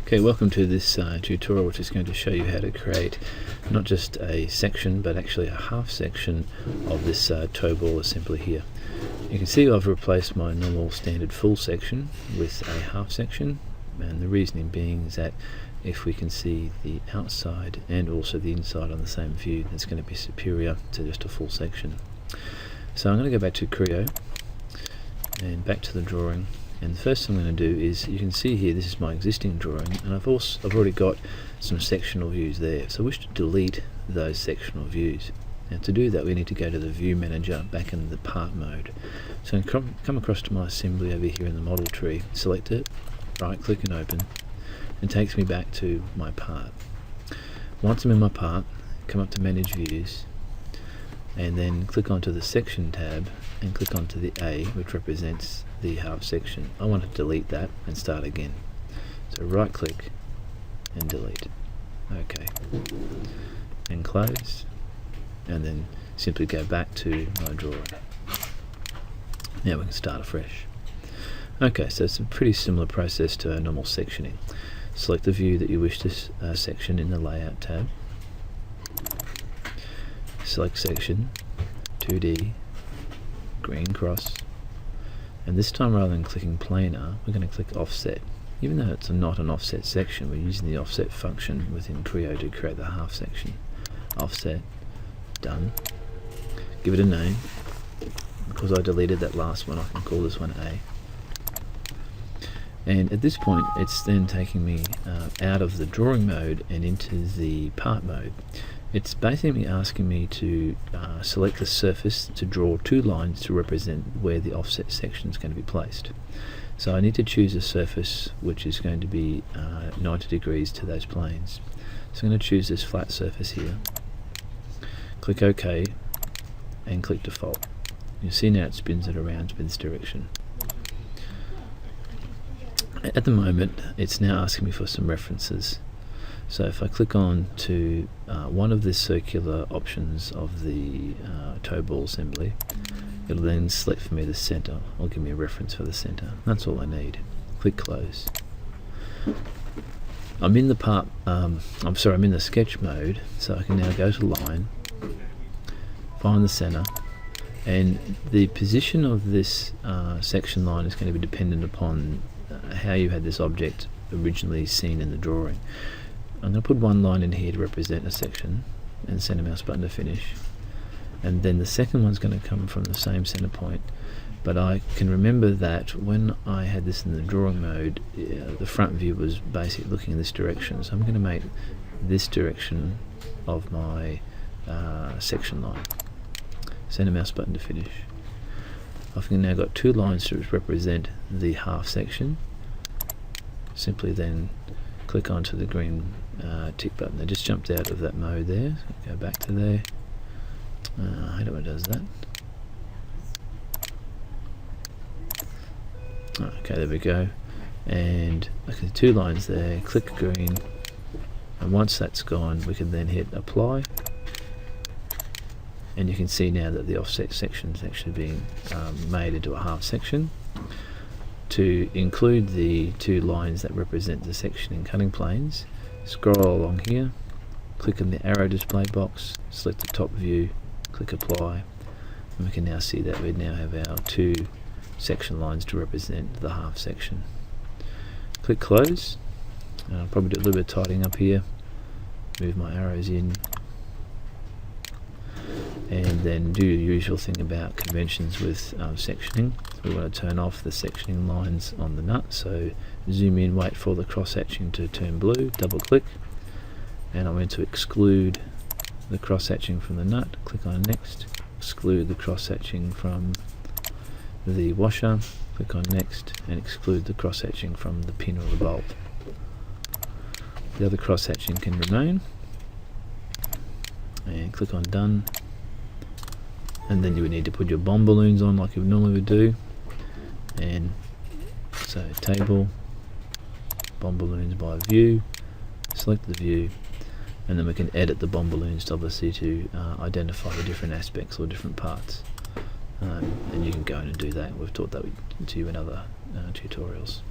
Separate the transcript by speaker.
Speaker 1: Okay, welcome to this tutorial, which is going to show you how to create not just a section but actually a half section of this toe ball assembly here. You can see I've replaced my normal standard full section with a half section, and the reasoning being is that if we can see the outside and also the inside on the same view, that's going to be superior to just a full section. So I'm going to go back to Creo and back to the drawing. And the first thing I'm going to do is, you can see here, this is my existing drawing, and I've already got some sectional views there. So I wish to delete those sectional views. Now to do that, we need to go to the View Manager back in the Part mode. So I'm going to come across to my assembly over here in the model tree, select it, right click and open, and it takes me back to my part. Once I'm in my part, come up to Manage Views, and then click onto the Section tab and click onto the A, which represents the half section. I want to delete that and start again. So right click and delete. OK. And close. And then simply go back to my drawing. Now we can start afresh. OK, so it's a pretty similar process to a normal sectioning. Select the view that you wish to section in the Layout tab. Select Section, 2D, green cross, and this time rather than clicking planar, we're going to click offset. Even though it's not an offset section, we're using the offset function within Creo to create the half section. Offset, done. Give it a name. Because I deleted that last one, I can call this one A. And at this point, it's then taking me out of the drawing mode and into the part mode. It's basically asking me to select the surface to draw two lines to represent where the offset section is going to be placed. So I need to choose a surface which is going to be 90 degrees to those planes. So I'm going to choose this flat surface here. Click OK and click Default. You see now it spins it around in this direction. At the moment, it's now asking me for some references. So if I click on to one of the circular options of the toe ball assembly, it'll then select for me the center, or give me a reference for the center. That's all I need. Click Close. I'm in the part. I'm in the sketch mode, so I can now go to Line, find the center, and the position of this section line is going to be dependent upon how you had this object originally seen in the drawing. I'm going to put one line in here to represent a section and center mouse button to finish, and then the second one's going to come from the same center point, but I can remember that when I had this in the drawing mode, the front view was basically looking in this direction, so I'm going to make this direction of my section line. Center mouse button to finish. I've now got two lines to represent the half section. Simply then click onto the green tick button. I just jumped out of that mode there. So go back to there. I hate it when it does that. Okay, there we go. And okay, two lines there. Click green, and once that's gone, we can then hit apply. And you can see now that the offset section is actually being made into a half section. To include the two lines that represent the sectioning cutting planes, scroll along here, click on the arrow display box, select the top view, click apply, and we can now see that we now have our two section lines to represent the half section. Click close, and I'll probably do a little bit of tidying up here, move my arrows in, and then do the usual thing about conventions with sectioning. We want to turn off the sectioning lines on the nut, so zoom in, wait for the cross hatching to turn blue, double click, and I'm going to exclude the cross hatching from the nut. Click on next, exclude the cross hatching from the washer, click on next, and exclude the cross hatching from the pin or the bolt. The other cross hatching can remain, and click on done. And then you would need to put your bomb balloons on like you normally would do. And so table, bomb balloons by view, select the view, and then we can edit the bomb balloons obviously to identify the different aspects or different parts. And you can go in and do that. We've taught that to you in other tutorials.